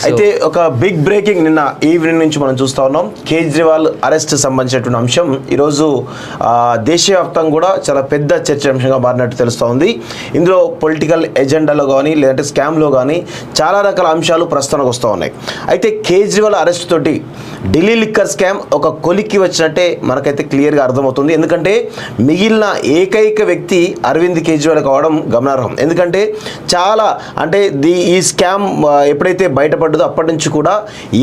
అయితే ఒక big breaking నిన్న ఈవినింగ్ నుంచి మనం చూస్తా ఉన్నాం. కేజ్రీవాల్ అరెస్ట్ సంబంధించినటువంటి అంశం ఈరోజు దేశవ్యాప్తంగా కూడా చాలా పెద్ద చర్చాంశంగా మారినట్టు తెలుస్తూ ఉంది. ఇందులో పొలిటికల్ ఎజెండాలో కానీ లేదంటే స్కామ్లో కానీ చాలా రకాల అంశాలు ప్రస్తావనకు వస్తూ ఉన్నాయి. అయితే కేజ్రీవాల్ అరెస్ట్ తోటి ఢిల్లీ లిక్కర్ స్కామ్ ఒక కొలిక్కి వచ్చినట్టే మనకైతే క్లియర్గా అర్థమవుతుంది. ఎందుకంటే మిగిలిన ఏకైక వ్యక్తి అరవింద్ కేజ్రీవాల్ కావడం గమనార్హం. ఎందుకంటే చాలా అంటే ఈ స్కామ్ ఎప్పుడైతే బయటపడ్డదో అప్పటి నుంచి కూడా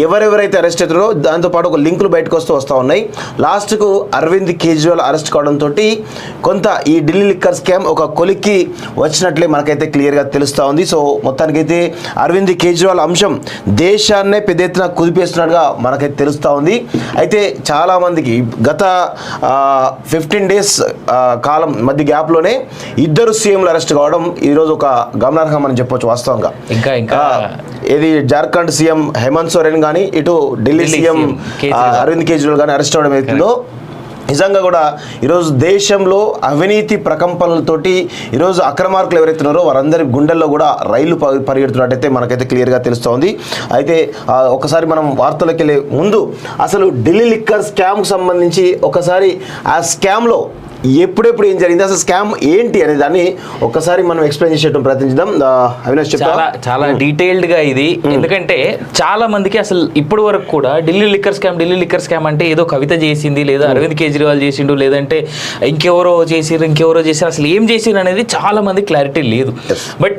ఎవరెవరైతే అరెస్ట్ అవుతారో దాంతోపాటు ఒక లింకులు బయటకు వస్తూ ఉన్నాయి. లాస్ట్కు అరవింద్ కేజ్రీవాల్ అరెస్ట్ కావడంతో కొంత ఈ ఢిల్లీ లిక్కర్ స్కామ్ ఒక కొలిక్కి వచ్చినట్లే మనకైతే క్లియర్గా తెలుస్తూ ఉంది. సో మొత్తానికైతే అరవింద్ కేజ్రీవాల్ అంశం దేశాన్నే పెద్ద ఎత్తున కుదిపేస్తున్నట్టుగా మనకైతే తెలుస్తూ ఉంది. అయితే చాలామందికి గత 15 days కాలం మధ్య గ్యాప్లోనే ఇద్దరు సీఎంలు అరెస్ట్ కావడం ఈరోజు ఒక గమనార్హం అని చెప్పొచ్చు. వాస్తవంగా ఇంకా ఇది జార్ఖండ్ సీఎం హేమంత్ సోరెన్ కానీ ఇటు ఢిల్లీ సీఎం అరవింద్ కేజ్రీవాల్ కానీ అరెస్ట్ అవ్వడం అవుతుందో నిజంగా కూడా ఈరోజు దేశంలో అవినీతి ప్రకంపనలతోటి ఈరోజు అక్రమార్కులు ఎవరైతున్నారో వారందరి గుండెల్లో కూడా రైళ్లు పరిగెడుతున్నట్టయితే మనకైతే క్లియర్గా తెలుస్తోంది. అయితే ఒకసారి మనం వార్తలకు వెళ్ళే ముందు అసలు ఢిల్లీ లిక్కర్ స్కామ్కి సంబంధించి ఒకసారి ఆ స్కామ్లో ఎప్పుడెప్పుడు ఏం జరిగింది, అసలు స్కామ్ ఏంటి అనే దాన్ని ఒక్కసారి మనం ఎక్స్ప్లెయిన్ చేసేటం ప్రయత్నించాం. అవినాష్ చాలా డీటెయిల్డ్ గా ఇది. ఎందుకంటే చాలా మందికి అసలు ఇప్పటి వరకు కూడా ఢిల్లీ లిక్కర్ స్కామ్ అంటే ఏదో కవిత చేసింది, లేదా అరవింద్ కేజ్రీవాల్ చేసిండు, లేదంటే ఇంకెవరో చేసిరు అసలు ఏం చేసిరు అనేది చాలా మంది క్లారిటీ లేదు. బట్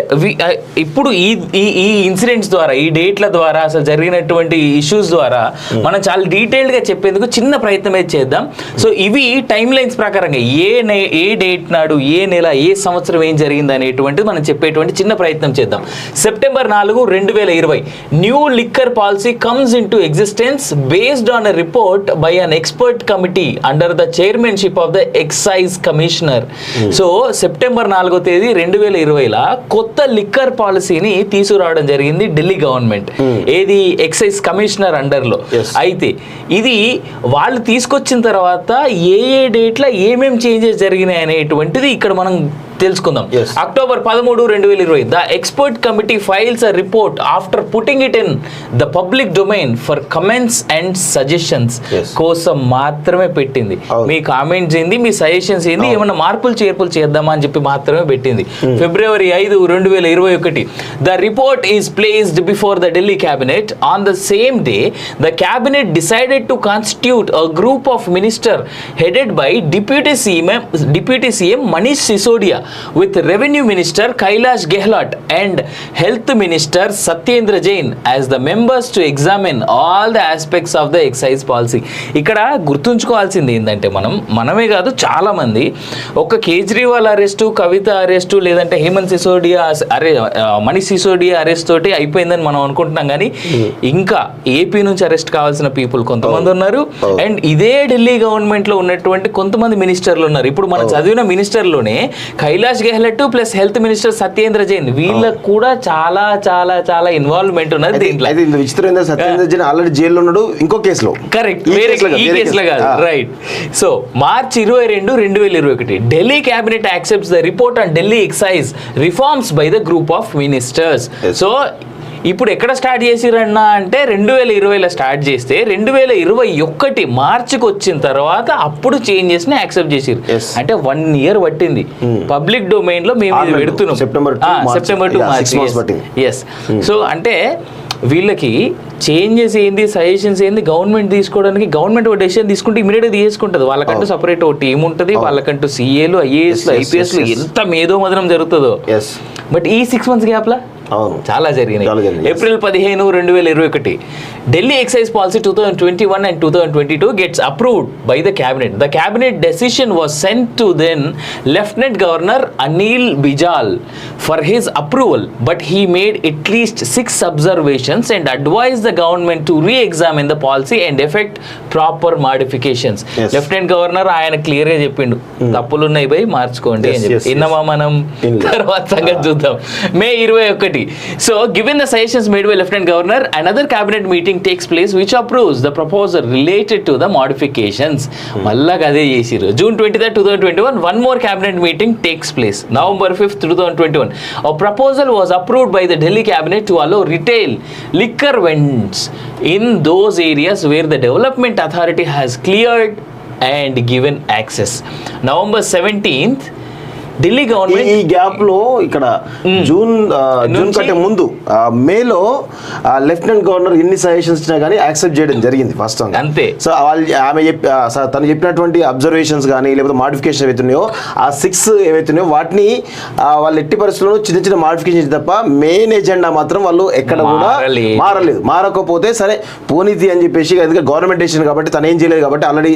ఇప్పుడు ఈ ఇన్సిడెంట్స్ ద్వారా, ఈ డేట్ల ద్వారా, అసలు జరిగినటువంటి ఇష్యూస్ ద్వారా మనం చాలా డీటెయిల్డ్ గా చెప్పేందుకు చిన్న ప్రయత్నం అయితే చేద్దాం. సో ఇవి టైమ్ లైన్స్ ప్రకారంగా ఏ డేట్ నాడు, ఏ నెల, ఏ సంవత్సరం ఏం జరిగింది అనేటువంటిది మనం చెప్పేటువంటి చిన్న ప్రయత్నం చేద్దాం. September 4, 2020 new liquor policy comes into existence based on a report by an expert committee under the chairmanship of the excise commissioner. So September 4, 2020 కొత్త లిక్కర్ పాలసీని తీసుకురావడం జరిగింది ఢిల్లీ గవర్నమెంట్. ఏది ఎక్సైజ్ కమిషనర్ అండర్లో. అయితే ఇది వాళ్ళు తీసుకొచ్చిన తర్వాత ఏ డేట్లో ఏమేమి చేంజెస్ జరిగినాయి అనేటువంటిది ఇక్కడ మనం తెలుసుకుందాం. October 13, 2020 the expert committee files a report after putting it in the public domain for comments and suggestions కోసం మాత్రమే పెట్టింది. మీ కామెంట్స్ ఏంది, మీ సజెషన్స్ ఏంది, ఏమన్నా మార్పులు చేర్పులు చేద్దామా అని చెప్పి మాత్రమే పెట్టింది. February 5, 2021 the report is placed before the Delhi cabinet. On the same day the cabinet decided to constitute a group of minister headed by deputy CM Manish Sisodia with Revenue Minister Kailash Gehlot and Health Minister Satyendra Jain as the members to examine all the aspects of the excise policy. ఇక్కడ గుర్తుంచుకోవాల్సింది ఏంటంటే మనమే కాదు చాలా మంది ఒక Kejriwal arrest, కవిత arrest, లేదంటే Hemant Sisodia Manish Sisodia arrest తోటి అయిపోయిందని మనం అనుకుంటున్నాం. కానీ ఇంకా ఏపీ నుంచి అరెస్ట్ కావాల్సిన పీపుల్ కొంతమంది ఉన్నారు. అండ్ ఇదే ఢిల్లీ గవర్నమెంట్ లో ఉన్నటువంటి కొంతమంది మినిస్టర్లు ఉన్నారు. ఇప్పుడు మనం చదివిన మినిస్టర్లోనే Kailash Gehlot plus health minister Satyendar Jain వీళ్ళకు కూడా చాలా చాలా చాలా ఇన్వాల్వ్మెంట్ ఉన్నది దీంట్లో. సత్యేంద్ర జైన్ ఆల్రెడీ జైల్లో ఉన్నాడు ఇంకో కేసులో. కరెక్ట్, ఈ కేసులో కాదు. Right. So March 22, 2021 Delhi cabinet accepts the report on Delhi excise reforms by the group of ministers. So ఇప్పుడు ఎక్కడ స్టార్ట్ చేసిరన్నా అంటే 2020లో స్టార్ట్ చేస్తే 2021 మార్చికి వచ్చిన తర్వాత అప్పుడు చేంజెస్ ని యాక్సెప్ట్ చేసిరు. అంటే 1 year పట్టింది. పబ్లిక్ డొమైన్ లో మేము ఇది పెడుతున్నాం September to March. Yes. So అంటే వీళ్ళకి చేంజెస్ ఏంది, సజెషన్స్ ఏంది, గవర్నమెంట్ తీసుకోవడానికి గవర్నమెంట్ ఒక డెసిషన్ తీసుకుంటే ఇమీడియట్గా తీసుకుంటుంది. వాళ్ళకంటూ సపరేట్ ఒక టీం ఉంటుంది, వాళ్ళకంటూ CAలు, IASలు, IPSలు ఎంత మేధో మదనం జరుగుతుందో. బట్ ఈ 6 months గ్యాప్లా చాలా జరిగినాయి. April 15, 2021 Delhi excise policy 2021 and 2022 gets approved by the cabinet. The cabinet decision was sent to then Lieutenant Governor Anil Bijal for his approval, but he made at least 6 observations and advised the government to re-examine the policy and effect proper modifications. Lieutenant Governor ఆయన clear గా చెప్పిండు, తప్పులు ఉన్నాయి పోయి మార్చుకోండి అని చెప్పి. విన్నామా మనం? తర్వాత సంగతి చూద్దాం. May 21 exactly. So, given the suggestions made by Lieutenant Governor, another cabinet meeting takes place which approves the proposal related to the modifications. Malla gade chesiru. June 23rd, 2021, one more cabinet meeting takes place. November 5th, 2021, a proposal was approved by the Delhi cabinet to allow retail liquor vendors in those areas where the development authority has cleared and given access. November 17th, Delhi government ఈ gap లో ఇక్కడ June కంటే ముందు మేలో lieutenant governor ఎన్ని suggestions ఇచ్చినా కానీ accept చేయడం జరిగింది ఫస్ట్ అంతే. సో ఆమె తను చెప్పినటువంటి అబ్జర్వేషన్స్ కానీ లేకపోతే మాడిఫికేషన్ ఏవైతున్నాయో ఆ 6 ఏవైతున్నాయో వాటిని వాళ్ళు ఎట్టి పరిస్థితుల్లో చిన్న చిన్న మాడిఫికేషన్ తప్ప మెయిన్ ఎజెండా మాత్రం వాళ్ళు ఎక్కడ కూడా మారలేదు. మారకపోతే సరే పోనీతి అని చెప్పేసి, ఎందుకంటే గవర్నమెంట్ డెసిషన్ కాబట్టి తను ఏం చేయలేదు కాబట్టి ఆల్రెడీ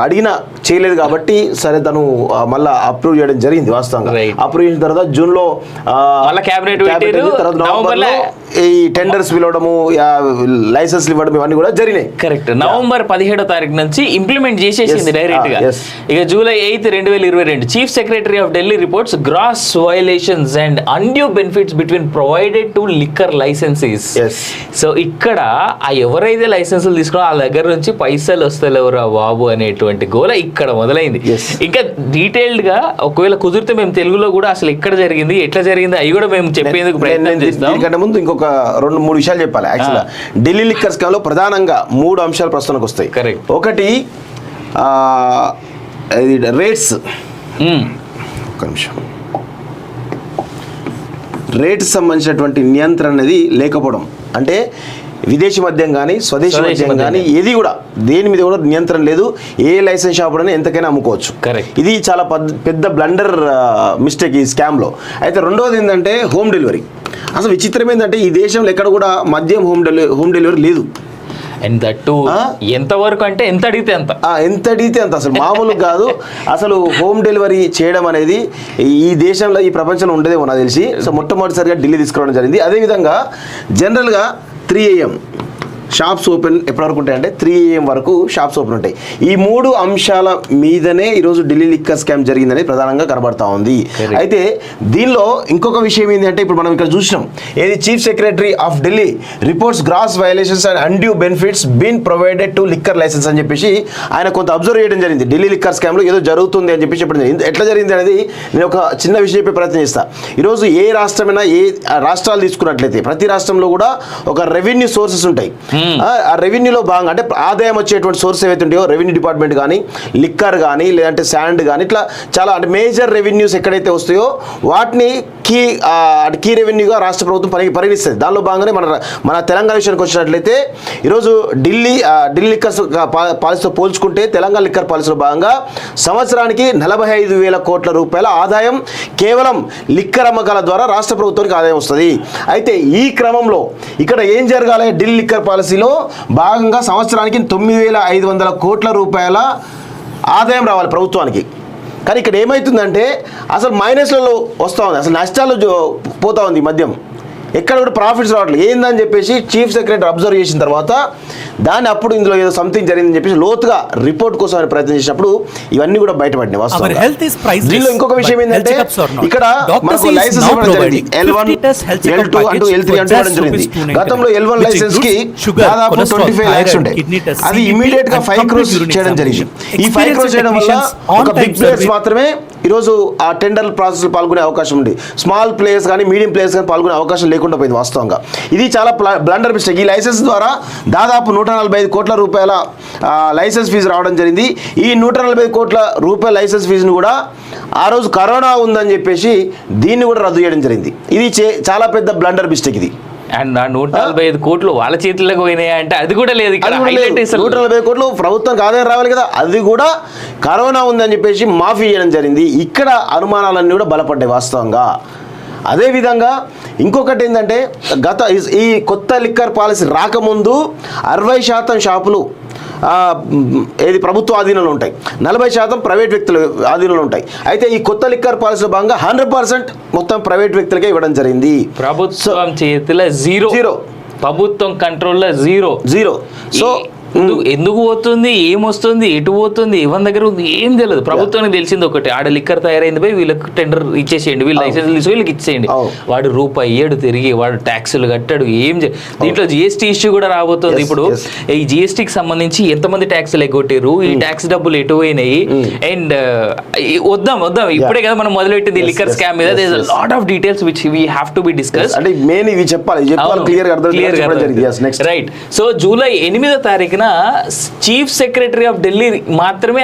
అడిగినా చేయలేదు కాబట్టి సరే తను మళ్ళీ అప్రూవ్ చేయడం జరిగింది. వాస్తవంగా అప్రూవ్ చేసిన తర్వాత జూన్ లో క్యాబినెట్ తర్వాత నవంబర్ లో ఈ టెండర్స్ పిలవడము, లైసెన్స్ ఇవ్వడం ఇవన్నీ కూడా జరిగినాయి. కరెక్ట్. నవంబర్ 17వ తారీఖు నుంచి ఇంప్లిమెంట్ చేసేసింది డైరెక్ట్ గా. ఇక July 8, 2022 chief secretary of Delhi reports gross violations and undue benefits between provided to liquor licences. So ఇక్కడ ఆ ఎవరైతే లైసెన్సులు తీసుకున్నా వాళ్ళ దగ్గర నుంచి పైసలు వస్తలేవురా బాబు అనేటువంటి గోల ఇక్కడ మొదలైంది. ఇంకా డీటెయిల్డ్ గా ఒకవేళ కుదిరితే మేము తెలుగులో కూడా అసలు ఎక్కడ జరిగింది, ఎట్లా జరిగింది అవి కూడా మేము చెప్పేందుకు ప్రయత్నం చేస్తాం. దీనికంటే ముందు ఇంకొక 2-3 విషయాలు చెప్పాలి. యాక్చువల్గా ఢిల్లీ లిక్కర్ స్కామ్ లో ప్రధానంగా 3 అంశాలు ప్రస్తుతానికి వస్తాయి. కరెక్ట్. ఒకటి రేట్స్. ఒక్క నిమిషం. రేట్స్ సంబంధించినటువంటి నియంత్రణ అనేది లేకపోవడం, అంటే విదేశీ మద్యం కానీ స్వదేశీ మద్యం కానీ ఏది కూడా దేని మీద కూడా నియంత్రణ లేదు. ఏ లైసెన్స్ షాప్ అయినా ఎంతకైనా అమ్ముకోవచ్చు. ఇది చాలా పెద్ద బ్లండర్ మిస్టేక్ ఈ స్కామ్లో. అయితే రెండవది ఏంటంటే హోమ్ డెలివరీ. అసలు విచిత్రం ఏంటంటే ఈ దేశంలో ఎక్కడ కూడా మద్యం హోమ్ డెలివరీ లేదు. అండ్ దట్ ఎంతవరకు అంటే ఎంత అడిగితే అంత అసలు మామూలు కాదు. అసలు హోమ్ డెలివరీ చేయడం అనేది ఈ దేశంలో ఈ ప్రపంచంలో ఉండదేమో నాకు తెలిసి. సో మొట్టమొదటిసారిగా ఢిల్లీ తీసుకురావడం జరిగింది. అదేవిధంగా జనరల్గా 3 AM షాప్స్ ఓపెన్ ఎప్పటివరకు ఉంటాయంటే 3 AM వరకు షాప్స్ ఓపెన్ ఉంటాయి. ఈ 3 అంశాల మీదనే ఈరోజు ఢిల్లీ లిక్కర్ స్కామ్ జరిగిందని ప్రధానంగా కనబడతా ఉంది. అయితే దీనిలో ఇంకొక విషయం ఏంటంటే ఇప్పుడు మనం ఇక్కడ చూసినాం, ఏది chief secretary of Delhi reports gross violations and undue benefits been provided to liquor licence అని చెప్పేసి ఆయన కొంత అబ్జర్వ్ చేయడం జరిగింది. ఢిల్లీ లిక్కర్ స్కామ్లో ఏదో జరుగుతుంది అని చెప్పి చెప్పడం జరిగింది. ఎట్లా జరిగింది అనేది నేను ఒక చిన్న విషయం చెప్పే ప్రయత్నం చేస్తాను. ఈరోజు ఏ రాష్ట్రమైనా, ఏ రాష్ట్రాలు తీసుకున్నట్లయితే ప్రతి రాష్ట్రంలో కూడా ఒక రెవెన్యూ సోర్సెస్ ఉంటాయి. ఆ రెవెన్యూలో భాగంగా అంటే ఆదాయం వచ్చేటువంటి సోర్స్ ఏవైతే ఉంటాయో రెవెన్యూ డిపార్ట్మెంట్ కానీ, లిక్కర్ కానీ, లేదంటే శాండ్ కానీ, ఇట్లా చాలా అంటే మేజర్ రెవెన్యూస్ ఎక్కడైతే వస్తాయో వాటిని కీ రెవెన్యూగా రాష్ట్ర ప్రభుత్వం పరిగణిస్తుంది. దానిలో భాగంగానే మన తెలంగాణ విషయానికి వచ్చినట్లయితే ఈరోజు ఢిల్లీ లిక్కర్ పాలసీతో పోల్చుకుంటే తెలంగాణ లిక్కర్ పాలసీలో భాగంగా సంవత్సరానికి 45,000 కోట్ల రూపాయల ఆదాయం కేవలం లిక్కర్ అమ్మకాల ద్వారా రాష్ట్ర ప్రభుత్వానికి ఆదాయం వస్తుంది. అయితే ఈ క్రమంలో ఇక్కడ ఏం జరగాలి, ఢిల్లీ లిక్కర్ పాలసీలో భాగంగా సంవత్సరానికి 9,500 కోట్ల రూపాయల ఆదాయం రావాలి ప్రభుత్వానికి. కానీ ఇక్కడ ఏమవుతుందంటే అసలు మైనస్లలో వస్తూ ఉంది, అసలు నష్టాలు పోతా ఉంది మద్యం. ఎక్కడ కూడా ప్రాఫిట్స్ రావట్లేదు. ఏందని చెప్పేసి చీఫ్ సెక్రటరీ అబ్జర్వ్ చేసిన తర్వాత దాన్ని అప్పుడు ఇందులో ఏదో సంథింగ్ జరిగిందని చెప్పేసి లోతుగా రిపోర్ట్ కోసం ఆయన ప్రయత్నం చేసినప్పుడు ఇవన్నీ కూడా బయటపడినాయి. వాస్తవంగా దీనిలో ఇంకొక విషయం ఏంటంటే ఇక్కడ మనకు లైసెన్స్ ఇవ్వడం జరిగింది. L1, L2 అంటూ L3 అంటూ ఇవ్వడం జరిగింది. గతంలో L1 లైసెన్స్ కి దాదాపు 25 lakhs ఉండే, అది ఇమీడియట్ గా 5 crores చేయడం జరిగింది. ఈ 5 crores చేయడం వల్ల ఒక బిగ్ ప్లేయర్స్ మాత్రమే ఈరోజు ఆ టెండర్ ప్రాసెస్ పాల్గొనే అవకాశం ఉంది. స్మాల్ ప్లేయర్స్ కానీ మీడియం ప్లేయర్స్ కానీ పాల్గొనే అవకాశం లేకుండా పోయింది. వాస్తవంగా ఇది చాలా బ్లండర్ మిస్టేక్. ఈ లైసెన్స్ ద్వారా దాదాపు 145 కోట్ల రూపాయల లైసెన్స్ ఫీజు రావడం జరిగింది. ఈ 145 కోట్ల రూపాయల లైసెన్స్ ఫీజును కూడా ఆ రోజు కరోనా ఉందని చెప్పేసి దీన్ని కూడా రద్దు చేయడం జరిగింది. ఇది చాలా పెద్ద బ్లండర్ మిస్టేక్ ఇది. అండ్ 145 కోట్లు వాళ్ళ చేతుల్లోకి పోయినాయా అంటే అది కూడా లేదు. 145 కోట్లు ప్రభుత్వానికి ఆదాయం రావాలి కదా, అది కూడా కరోనా ఉందని చెప్పేసి మాఫీ చేయడం జరిగింది. ఇక్కడ అనుమానాలన్నీ కూడా బలపడ్డాయి వాస్తవంగా. అదేవిధంగా ఇంకొకటి ఏంటంటే ఈ కొత్త లిక్కర్ పాలసీ రాకముందు 60% షాపులు ఏది ప్రభుత్వ ఆధీనంలో ఉంటాయి, 40% ప్రైవేట్ వ్యక్తుల ఆధీనంలో ఉంటాయి. అయితే ఈ కొత్త లిక్కర్ పాలసీలో భాగంగా 100% మొత్తం ప్రైవేట్ వ్యక్తులకే ఇవ్వడం జరిగింది. ప్రభుత్వం చేతిలో జీరో, ప్రభుత్వం కంట్రోల్లో జీరో. సో ఎందుకు పోతుంది, ఏమొస్తుంది, ఎటు పోతుంది, ఎవరి దగ్గర ఉంది ఏం తెలియదు. ప్రభుత్వానికి తెలిసింది ఒకటి, ఆడ లిక్కర్ తయారైంది పోయి వీళ్ళకి టెండర్ ఇచ్చేసేయండి, వీళ్ళు లైసెన్స్ తీసుకు వీళ్ళకి ఇచ్చేయండి. వాడు రూపాయి ఏడు తిరిగి వాడు ట్యాక్సులు కట్టాడు. దీంట్లో జిఎస్టీ ఇష్యూ కూడా రాబోతుంది. ఇప్పుడు ఈ జిఎస్టీకి సంబంధించి ఎంతమంది ట్యాక్సులు ఎగ్గొట్టారు, ఈ ట్యాక్స్ డబ్బులు ఎటు పోయినాయి, అండ్ వద్దాం ఇప్పుడే కదా మనం మొదలుపెట్టింది లిక్కర్ స్కామ్ మీద. There is a lot of details which we have to be discuss. అంటే మెయిన్ ఇవి చెప్పాలి క్లియర్ గా రైట్. సో జూలై 8వ తారీఖున చీఫ్ సెక్రటరీ ఆఫ్ ఢిల్లీ మాత్రమే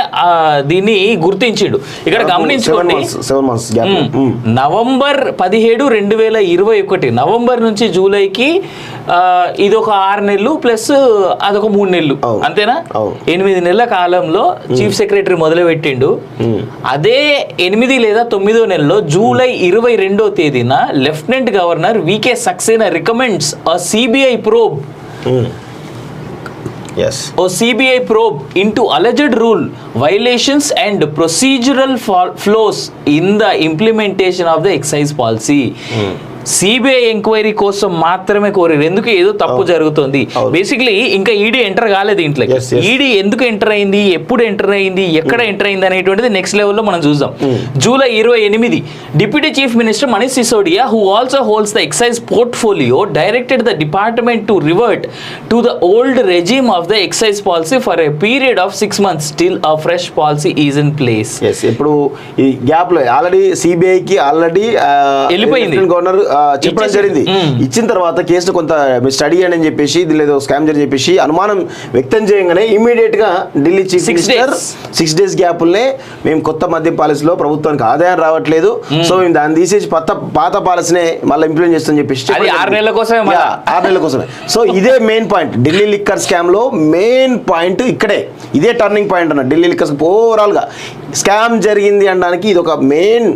దీన్ని గుర్తించిండు. ఇక్కడ గమనించుకోండి, నవంబర్ 17, 2021 నవంబర్ నుంచి జూలైకి ఇది ఒక 6 నెలలు ప్లస్ అదొక 3 నెలలు, అంతేనా? 8 నెలల కాలంలో చీఫ్ సెక్రటరీ మొదలు పెట్టిండు. అదే 8 లేదా 9వ నెలలో జూలై 22వ తేదీన lieutenant governor VK Saxena recommends a CBI probe. Yes. A CBI probe into alleged rule violations and procedural flaws in the implementation of the excise policy. CBI enquiry కోసం మాత్రమే కోరారు. ఎందుకు? ఏదో తప్పు జరుగుతుంది. బేసిక్లీ ఇంకా ఈడీ ఎంటర్ కాలేదు దీంట్లో. ఈడీ ఎందుకు ఎంటర్ అయింది, ఎప్పుడు ఎంటర్ అయింది, ఎక్కడ ఎంటర్ అయింది అనేటువంటిది నెక్స్ట్ లెవెల్లో మనం చూద్దాం. July 28 deputy chief minister Manish Sisodia, who also holds the excise portfolio, directed the department to revert to the old regime of the excise policy for a period of 6 months. Still a fresh policy is in place. ఇప్పుడు ఈ gap లో already సిబిఐకి వెళ్ళిపోయింది governor చెప్పడం జరిగింది. ఇచ్చిన తర్వాత case కొంత స్టడీ అని చెప్పేసి దీనిలో ఏదో స్కామ్ అని చెప్పేసి అనుమానం వ్యక్తం చేయగానే ఇమీడియట్ గా ఢిల్లీ చీఫ్ మినిస్టర్ 6 days గ్యాప్లనే మేము కొత్త మద్యం పాలసీలో ప్రభుత్వానికి ఆదాయం రావట్లేదు, సో మేము దాన్ని తీసేసి పాత పాలసీనే మళ్ళీ ఇంప్లిమెంట్ చేస్తామని చెప్పేసి 6 నెలల కోసమే. సో ఇదే main point Delhi liquor scam లో మెయిన్ పాయింట్ ఇక్కడే, ఇదే టర్నింగ్ పాయింట్ అన్న ఢిల్లీ లిక్కర్ ఓవరాల్ గా స్కామ్ జరిగింది అనడానికి ఇది ఒక మెయిన్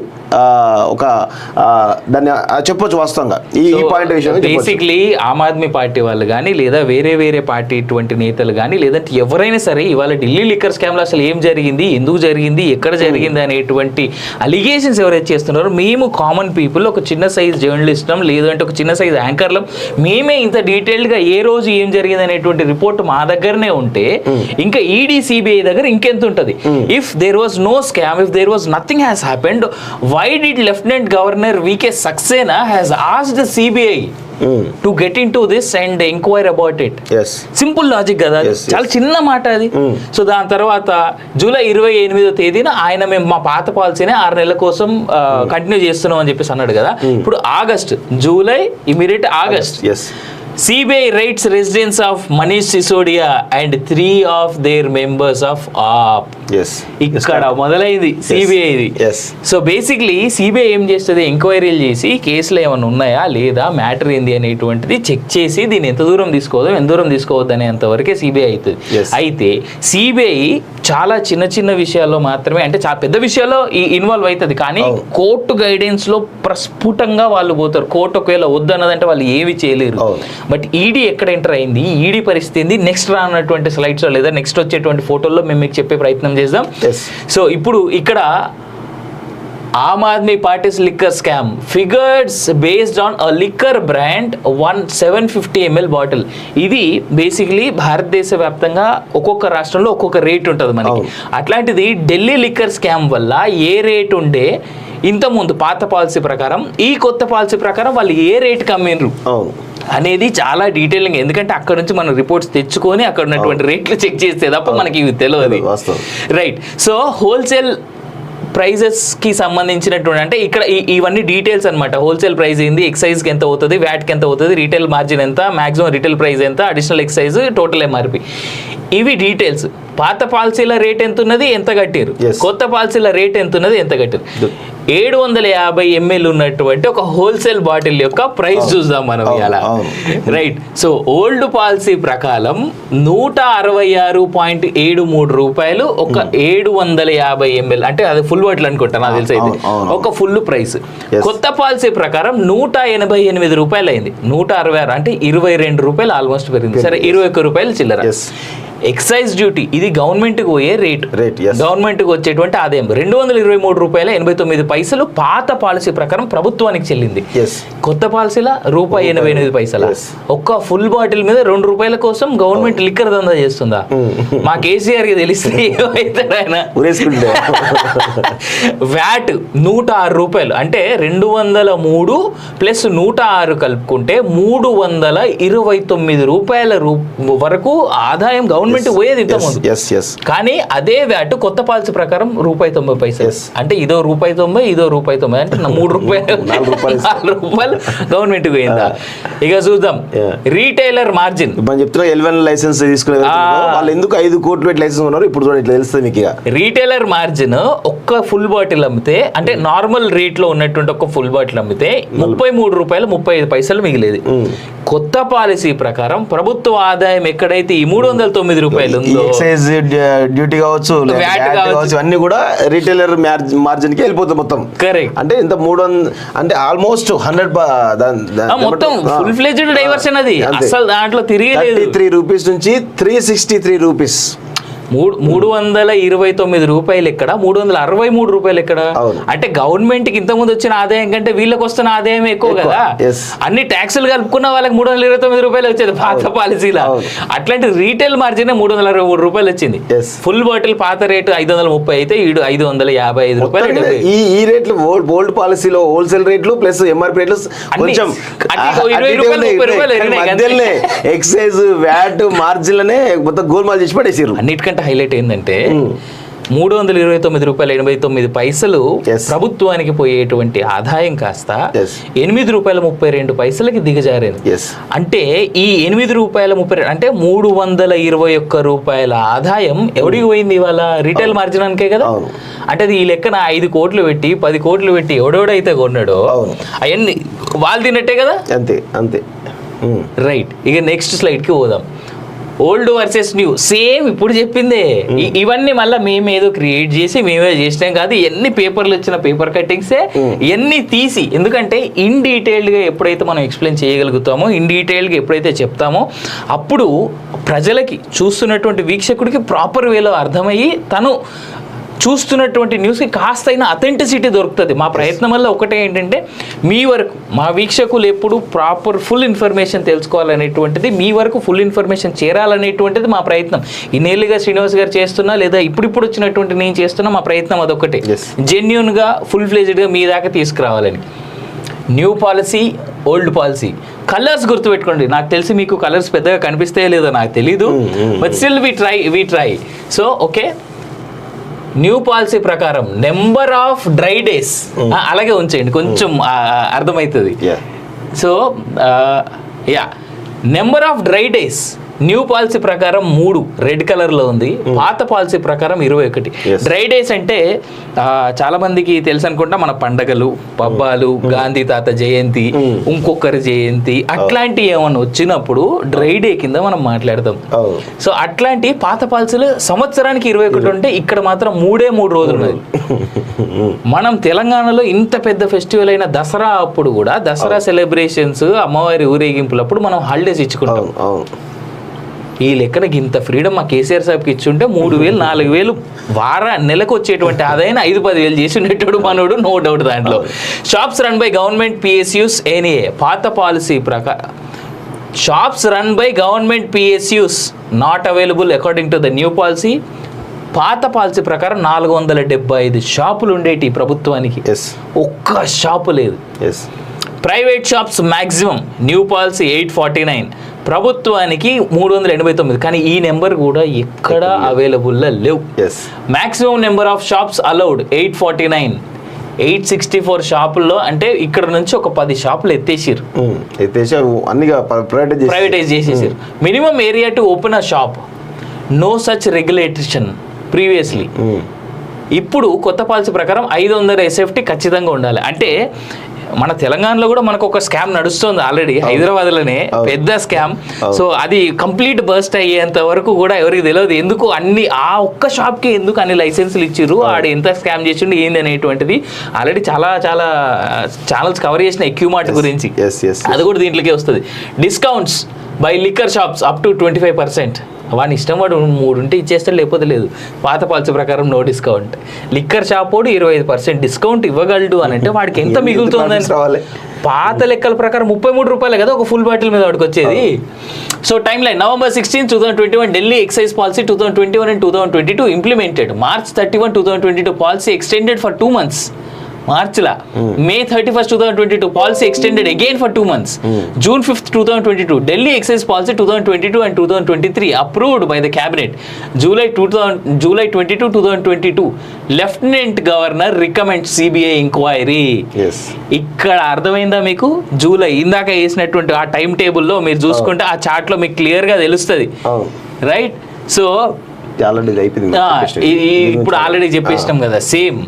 దాన్ని చెప్పొచ్చు వాస్తవంగా ఈ పాయింట్ విషయం. బేసిక్లీ ఆమ్ ఆద్మీ పార్టీ వాళ్ళు కానీ లేదా వేరే పార్టీ ఇటువంటి నేతలు కానీ లేదంటే ఎవరైనా సరే ఇవాళ ఢిల్లీ లిక్కర్ స్కామ్ లో అసలు ఏం జరిగింది, ఎందుకు జరిగింది, ఎక్కడ జరిగింది అనేటువంటి అలిగేషన్స్ ఎవరైతే చేస్తున్నారో, మేము కామన్ పీపుల్ ఒక చిన్న సైజ్ జర్నలిస్టం లేదంటే ఒక చిన్న సైజ్ యాంకర్లం మేమే ఇంత డీటెయిల్డ్ గా ఏ రోజు ఏం జరిగింది అనేటువంటి రిపోర్ట్ మా దగ్గరనే ఉంటే ఇంకా ఈడీ సిబిఐ దగ్గర ఇంకెంత ఉంటుంది? If there was no scam, if there was nothing has happened, why did Lieutenant Governor VK Saxena has asked the CBI to get into this and inquire about it? Simple logic కదా, చాలా చిన్న మాట అది. So దాని తర్వాత July 28వ తేదీన ఆయన మేము మా పాత పాలసీనే 6 నెలల కోసం కంటిన్యూ చేస్తున్నాం అని చెప్పేసి అన్నాడు కదా. ఇప్పుడు July immediate August CBI raids residence of Manish Sisodia and 3 of their members of AAP. ఇక్కడ మొదలైంది సిబిఐది. సో బేసిక్లీ సిబిఐ ఏం చేస్తుంది, ఎంక్వైరీలు చేసి కేసులు ఏమైనా ఉన్నాయా లేదా, మ్యాటర్ ఏంది అనేటువంటిది చెక్ చేసి దీన్ని ఎంత దూరం తీసుకోవద్దు అనేంత వరకే సిబిఐ అవుతుంది. అయితే సిబిఐ చాలా చిన్న విషయాల్లో మాత్రమే, అంటే చాలా పెద్ద విషయాల్లో ఇన్వాల్వ్ అవుతుంది, కానీ కోర్టు గైడెన్స్ లో ప్రస్ఫుటంగా వాళ్ళు పోతారు. కోర్టు ఒకవేళ వద్దన్నదంటే వాళ్ళు ఏమి చేయలేరు. బట్ ఈడీ ఎక్కడ ఎంటర్ అయింది, ఈడీ పరిస్థితి నెక్స్ట్ రానటువంటి స్లైడ్స్ లేదా నెక్స్ట్ వచ్చేటువంటి ఫోటోల్లో మేము మీకు చెప్పే ప్రయత్నం చేద్దాం. సో ఇప్పుడు ఇక్కడ Aam Aadmi party's liquor scam figures based on a liquor brand 750 ml bottle. ఇది బేసిక్లీ భారతదేశ వ్యాప్తంగా ఒక్కొక్క రాష్ట్రంలో ఒక్కొక్క రేట్ ఉంటుంది మనకి. అట్లాంటిది ఢిల్లీ లిక్కర్ స్కామ్ వల్ల ఏ రేట్ ఉండే ఇంతకుముందు పాత పాలసీ ప్రకారం, ఈ కొత్త పాలసీ ప్రకారం వాళ్ళు ఏ రేట్కి అమ్మిండ్రు అనేది చాలా డీటెయిలింగ్. ఎందుకంటే అక్కడ నుంచి మనం రిపోర్ట్స్ తెచ్చుకొని అక్కడ ఉన్నటువంటి రేట్లు చెక్ చేస్తే తప్ప మనకి ఇవి తెలియదు. రైట్. సో హోల్సేల్ ప్రైజెస్కి సంబంధించినటువంటి, అంటే ఇక్కడ ఇవన్నీ డీటెయిల్స్ అనమాట. హోల్సేల్ ప్రైస్ ఏంది, ఎక్సైజ్కి ఎంత అవుతుంది, వ్యాట్కి ఎంత అవుతుంది, రీటైల్ మార్జిన్ ఎంత, మాక్సిమం రీటైల్ ప్రైస్ ఎంత, అడిషనల్ ఎక్సైజ్, టోటల్ ఎంఆర్పి, ఇవి డీటెయిల్స్. పాత పాలసీల రేట్ ఎంత ఉన్నది, ఎంత కట్టారు, కొత్త పాలసీల రేట్ ఎంత ఉన్నది, ఎంత కట్టారు. 750 ml ఉన్నటువంటి ఒక హోల్సేల్ బాటిల్ యొక్క ప్రైస్ చూద్దాం మనం ఇలా. రైట్. సో ఓల్డ్ పాలసీ ప్రకారం 166.73 రూపాయలు ఒక 750 ml, అంటే అది ఫుల్ బాటిల్ అనుకుంటా నాకు తెలిసి అయితే ఒక ఫుల్ ప్రైస్. కొత్త పాలసీ ప్రకారం 188 రూపాయలు అయింది. 166 అంటే 22 రూపాయలు ఆల్మోస్ట్ పెరిగింది. సరే 21 రూపాయలు చిల్లర. ఎక్సైజ్ డ్యూటీ ఇది ఇది గవర్నమెంట్ కి పోయే రేట్, yes. గవర్నమెంట్ కి వచ్చేటువంటి ఆదాయం $223.89 పాత పాలసీ ప్రకారం ప్రభుత్వానికి చెల్లింది. Yes. కొత్త పాలసీల ₹1.88. Yes. ఒక్క ఫుల్ బాటిల్ మీద ₹2 కోసం గవర్నమెంట్ లిక్కర్ దందా చేస్తుందా? మా కేసీఆర్ కి తెలిస్తే ఏమవుతాడు ఆయన? వ్యాట్ ₹106 అంటే 203 ప్లస్ 106 కలుపుకుంటే ₹329 వరకు ఆదాయం గవర్నమెంట్ పోయేది ఇంతకుముందు. కానీ అదే వ్యాట్ కొత్త పాలసీ ప్రకారం ₹90. అంటే ఇదో ₹90 ఇదో ₹90 అంటే ₹3 గవర్నమెంట్ పోయిందా? ఇక చూద్దాం రీటైలర్ మార్జిన్. చెప్తున్నా L1 లైసెన్స్ తీసుకునే వాళ్ళు ఎందుకు 5 కోట్లు పెట్టి లైసెన్స్ ఉన్నారు ఇప్పుడు చూడండి, ఇట్లా తెలుస్తుంది మీకు. రీటైలర్ మార్జిన్ ఒక్క ఫుల్ బాటిల్ అమ్మితే అంటే నార్మల్ రేట్ లో ఉన్నటువంటి ఒక ఫుల్ బాటిల్ అమ్మితే ₹33.35 మిగిలేదు. కొత్త పాలసీ ప్రకారం ప్రభుత్వ ఆదాయం ఎక్కడైతే ఈ ₹309 ఉందో, ఎక్సైజ్ డ్యూటీ కావచ్చు, వ్యాట్ కావచ్చు, అన్ని కూడా రీటైలర్ మార్జిన్ కి వెళ్ళిపోతుంది మొత్తం. కరెక్ట్. అంటే ఇంత 300 అంటే ఆల్మోస్ట్ 100 మొత్తం ఫుల్ ఫ్లెడ్జ్డ్ డైవర్షన్. అది అసలు దాంట్లో తిరిగేలేదు. ₹33 నుంచి ₹363. ₹329 ఎక్కడ, ₹363 ఎక్కడ? అంటే గవర్నమెంట్ కి ఇంతకుముందు వచ్చిన ఆదాయం కంటే వీళ్ళకి వస్తున్న ఆదాయం ఎక్కువ కదా. అన్ని ట్యాక్సులు కలుపుకున్న వాళ్ళకి ₹329 వచ్చేది పాత పాలసీలో. అట్లాంటి రీటైల్ మార్జిన్ ₹363 వచ్చింది. ఫుల్ బాటిల్ పాత రేటు 530 అయితే ఈడు ₹555. ఈ రేట్లు ఓల్డ్ పాలసీలో హోల్సేల్ రేట్లు ప్లస్ ఎంఆర్పీ రేట్లు కొంచెం ₹20 ఎక్సైజ్ వ్యాట్ మార్జిన్లనే మొత్తం గోల్మాల్ చేసి పడేసారు. అన్నిటికంటే హైలైట్ ఏంటంటే ₹329.89 ప్రభుత్వానికి పోయేటువంటి ఆదాయం కాస్త ₹8.32 దిగజారింది. అంటే ఈ ₹8.32 అంటే ₹321 ఆదాయం ఎవడికి పోయింది ఇవాళ? రీటైల్ మార్జిన్ అనికే కదా. అంటే అది ఈ లెక్కన 5 కోట్లు పెట్టి 10 కోట్లు పెట్టి ఎవడెవడైతే కొన్నాడో అవన్నీ వాళ్ళు తిన్నట్టే కదా. అంతే అంతే. రైట్. ఇక నెక్స్ట్ స్లైడ్ కి పోదాం. ఓల్డ్ వర్సెస్ న్యూ సేమ్ ఇప్పుడు చెప్పిందే. ఇవన్నీ మళ్ళీ మేమేదో క్రియేట్ చేసి మేమే చేసినాం కాదు. ఎన్ని పేపర్లు వచ్చిన పేపర్ కట్టింగ్సే ఎన్ని తీసి, ఎందుకంటే ఇన్ డీటెయిల్డ్గా ఎప్పుడైతే మనం ఎక్స్ప్లెయిన్ చేయగలుగుతామో, ఇన్ డీటెయిల్గా ఎప్పుడైతే చెప్తామో అప్పుడు ప్రజలకి, చూస్తున్నటువంటి వీక్షకుడికి ప్రాపర్ వేలో అర్థమయ్యి తను చూస్తున్నటువంటి న్యూస్కి కాస్తైనా అథెంటిసిటీ దొరుకుతుంది. మా ప్రయత్నం వల్ల ఒకటే ఏంటంటే మీ వరకు మా వీక్షకులు ఎప్పుడు ప్రాపర్ ఫుల్ ఇన్ఫర్మేషన్ తెలుసుకోవాలనేటువంటిది, మీ వరకు ఫుల్ ఇన్ఫర్మేషన్ చేరాలనేటువంటిది మా ప్రయత్నం. ఇన్నేళ్ళుగా శ్రీనివాస్ గారు చేస్తున్నా లేదా ఇప్పుడు వచ్చినటువంటి నేను చేస్తున్నా, మా ప్రయత్నం అదొకటే. జెన్యూన్గా ఫుల్ ఫ్లెజ్డ్గా మీ దాకా తీసుకురావాలని. New policy, old policy, colours గుర్తుపెట్టుకోండి. నాకు తెలిసి మీకు కలర్స్ పెద్దగా కనిపిస్తాయో లేదో నాకు తెలీదు, but still we try. So okay, new policy ప్రకారం నెంబర్ ఆఫ్ డ్రై డేస్ అలాగే ఉంచేయండి, కొంచెం అర్థమవుతుంది. So number of dry days new policy ప్రకారం 3 రెడ్ కలర్లో ఉంది. పాత పాలసీ ప్రకారం 21. డ్రై డేస్ అంటే చాలా మందికి తెలుసు అనుకుంటా, మన పండగలు, పబ్బాలు, గాంధీ తాత జయంతి, ఇంకొకరి జయంతి, అట్లాంటివి ఏమన్నా వచ్చినప్పుడు డ్రై డే కింద మనం మాట్లాడతాం. సో అట్లాంటి పాత పాలసీలు సంవత్సరానికి 21 ఉంటే ఇక్కడ మాత్రం 3 రోజులు ఉన్నది. మనం తెలంగాణలో ఇంత పెద్ద ఫెస్టివల్ అయిన దసరా అప్పుడు కూడా, దసరా సెలబ్రేషన్స్, అమ్మవారి ఊరేగింపులప్పుడు మనం హాలిడేస్ ఇచ్చుకుంటాం. ఈ లెక్కనకి ఇంత ఫ్రీడమ్ మా కేసీఆర్ సాబ్కి ఇచ్చుంటే 3,000 4,000 నెలకు వచ్చేటువంటి ఆదాయాన్ని 5-10,000 చేసి ఉండేటోడు మనోడు, నో డౌట్ దాంట్లో. Shops run by government PSUs NA పాత పాలసీ ప్రకారం shops run by government PSUs not available according to the new policy. పాత పాలసీ ప్రకారం 475 షాపులు ఉండేటి ప్రభుత్వానికి, ఒక్క షాపు లేదు. Private shops maximum new policy 849, ప్రభుత్వానికి 389. కానీ ఈ నెంబర్ కూడా ఎక్కడ అవైలబుల్లో లేవు. Maximum number of shops allowed 849, 864 షాపుల్లో. అంటే ఇక్కడ నుంచి ఒక 10 షాపులు ఎత్తేసారు, ప్రైవేటైజ్ చేసేసారు. Minimum area to open a shop, no such regulation previously. ఇప్పుడు కొత్త పాలసీ ప్రకారం 500 SFT ఖచ్చితంగా ఉండాలి. అంటే మన తెలంగాణలో కూడా మనకు ఒక స్కామ్ నడుస్తుంది ఆల్రెడీ, హైదరాబాద్లోనే పెద్ద స్కామ్. సో అది కంప్లీట్ బర్స్ట్ అయ్యేంత వరకు కూడా ఎవరికి తెలియదు ఎందుకు ఆ ఒక్క షాప్కి ఎందుకు అన్ని లైసెన్సులు ఇచ్చిర్రు, ఆడు ఎంత స్కామ్ చేసిండు ఏంది అనేటువంటిది. ఆల్రెడీ చాలా ఛానల్స్ కవర్ చేసిన ఎక్యూమార్ట్ గురించి, అది కూడా దీంట్లోకే వస్తుంది. Discounts by liquor shops up to 25%. వాడిని ఇష్టం వాడు 3 ఉంటే ఇచ్చేస్తాడు, లేకపోతే లేదు. పాత పాలసీ ప్రకారం నో డిస్కౌంట్. లిక్కర్ షాప్ వాడు 25% డిస్కౌంట్ ఇవ్వగలడు అని అంటే వాడికి ఎంత మిగులుతుందని పాత లెక్కల ప్రకారం 33 రూపాయలే కదా ఒక ఫుల్ బాటిల్ మీద వాడికి వచ్చేది. So timeline November 16, 2021 Delhi excise policy 2021 and 2022 implemented. March 31, 2022 policy extended for 2 months. మార్చిలా. May 31st, 2022 policy extended again for 2 months. June 5th, 2022 Delhi excise policy 2022 and 2023 approved by the cabinet. July 22, 2022 lieutenant governor recommend CBI enquiry. ఇక్కడ అర్థమైందా మీకు? July ఇందాక వేసినటువంటి ఆ time టేబుల్లో మీరు చూసుకుంటే ఆ చార్ట్ లో మీకు క్లియర్ గా తెలుస్తుంది, రైట్? సో ఇప్పుడు ఆల్రెడీ చెప్పేసినాం కదా సేమ్.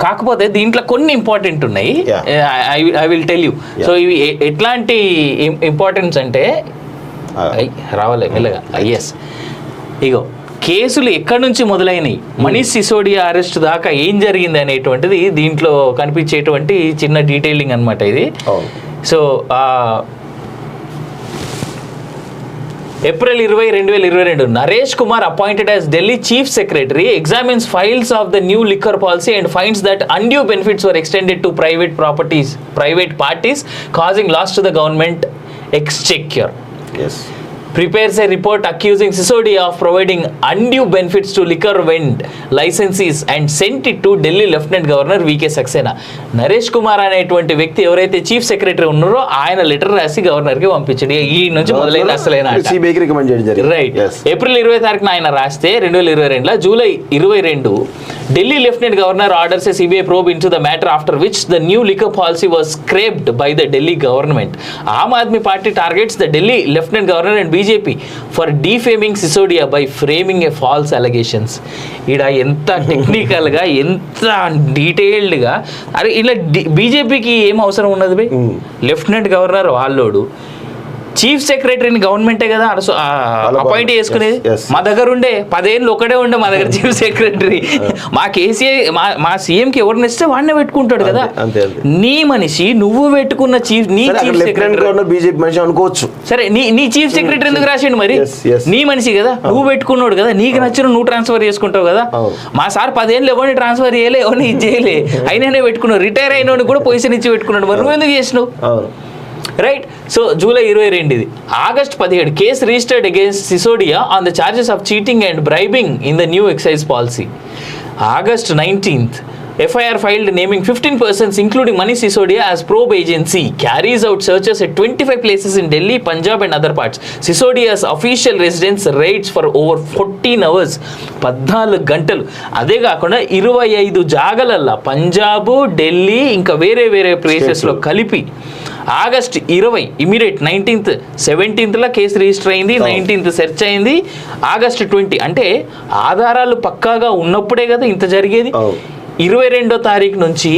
కాకపోతే దీంట్లో కొన్ని ఇంపార్టెంట్ ఉన్నాయి, I will tell you. So ఇవి ఎట్లాంటి ఇంపార్టెన్స్ అంటే రావాలి మెల్లగా. ఎస్, ఇగో కేసులు ఎక్కడి నుంచి మొదలైనవి, మనీష్ సిసోడియా అరెస్ట్ దాకా ఏం జరిగింది అనేటువంటిది దీంట్లో కనిపించేటువంటి చిన్న డీటెయిలింగ్ అనమాట ఇది. So April 20, 2022 Naresh Kumar appointed as Delhi chief secretary examines files of the new liquor policy and finds that undue benefits were extended to private parties causing loss to the government exchequer. Yes. Prepares a report accusing Sisodia of providing undue benefits to liquor vend licensees and sent it to Delhi Lieutenant Governor V.K. Saxena. Naresh Kumar అనేటువంటి వ్యక్తి ఎవరైతే chief secretary ఉన్నారో ఆయన letter రాసి governor కి పంపించండి. ఈ నుంచి మొదలైన అసలైన రైట్. ఏప్రిల్ 20 ఆయన రాస్తే 2022 July 22 Delhi lieutenant governor orders a CBI probe into the matter after which the new liquor policy was scrapped by the Delhi government. Aam Aadmi party targets the Delhi lieutenant governor and BJP for defaming Sisodia by framing a false allegations. ఈడ ఎంత టెక్నికల్గా ఎంత డీటెయిల్డ్గా, అరే ఇలా బీజేపీకి ఏం అవసరం ఉన్నది బై? లెఫ్టినెంట్ గవర్నర్ వాళ్ళోడు, చీఫ్ సెక్రటరీని గవర్నమెంటే కదా అపాయింట్ చేసుకునేది. మా దగ్గర ఉండే 10 ఏళ్ళు ఒకటే ఉండే మా దగ్గర చీఫ్ సెక్రటరీ. మా కేసీఐ మా సీఎంకి ఎవరిని ఇస్తే వాడినే పెట్టుకుంటాడు కదా. నీ మనిషి నువ్వు పెట్టుకున్న చీఫ్ సెక్రటరీ బీజేపీ మనిషి అనుకోవచ్చు. సరే నీ చీఫ్ సెక్రటరీ ఎందుకు రాసిండు మరి? నీ మనిషి కదా, నువ్వు పెట్టుకున్నాడు కదా, నీకు నచ్చిన నువ్వు ట్రాన్స్ఫర్ చేసుకుంటావు కదా. మా సార్ 10 ఏళ్ళు ఎవరిని ట్రాన్స్ఫర్ చేయలే, ఎవరిని ఇది చేయలే, అయినానే పెట్టుకున్నావు. రిటైర్ అయినోడిని కూడా పొజిషన్ ఇచ్చి పెట్టుకున్నాడు. మరి నువ్వు ఎందుకు చేసినావు? రైట్. సో జూలై 22 ఇది. August 17 case registered against Sisodia on the charges of cheating and bribing in the new excise policy. August 19 FIR filed naming 15 persons including Manish Sisodia as probe agency carries out searches at 25 places in Delhi, Punjab and other parts. Sisodia's official residence raids for over 14 hours. 14 గంటలు. అదే కాకుండా 25 జాగలల్లా పంజాబ్, ఢిల్లీ ఇంకా వేరే వేరే ప్లేసెస్లో కలిపి August 20 immediate 19th 17th case register అయింది, 19th search అయింది, ఆగస్ట్ 20 అంటే ఆధారాలు పక్కాగా ఉన్నప్పుడే కదా ఇంత జరిగేది. 22వ తారీఖు నుంచి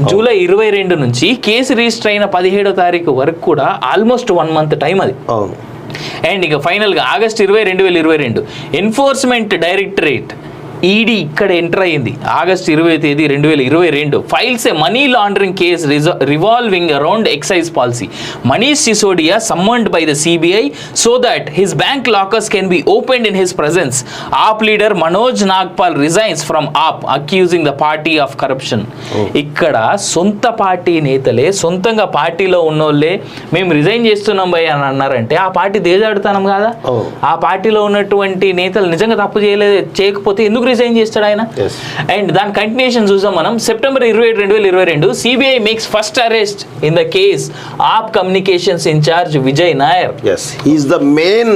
జూలై 22 నుంచి కేసు రిజిస్టర్ అయిన 17వ తారీఖు వరకు కూడా ఆల్మోస్ట్ 1 month టైం అది. అండ్ ఇక ఫైనల్గా ఆగస్ట్ 20, 2022 ఎన్ఫోర్స్మెంట్ డైరెక్టరేట్ ఈడీ ఇక్కడ ఎంటర్ అయ్యింది. August 20, 2022 files a money laundering case revolving around excise policy. Manish Sisodia summoned by the CBI so that his bank lockers can be opened in his presence. AAP leader Manoj Nagpal resigns from AAP accusing the party of corruption. ఇక్కడ సొంత party నేతలే, సొంతంగా పార్టీలో ఉన్నోళ్ళే మేము resign చేస్తున్నాం భయ్ అని అన్నారంటే ఆ పార్టీ దేజాడుతానం కాదా? ఆ పార్టీలో ఉన్నటువంటి నేతలు నిజంగా తప్పు చేయకపోతే ఎందుకు రిజైన్ చేస్తాడు ఆయన? అండ్ దాని కంటిన్యూషన్ చూసాం మనం. September 27, 2022 CBI makes first arrest in the case AAP communications incharge Vijay Nair. He is the main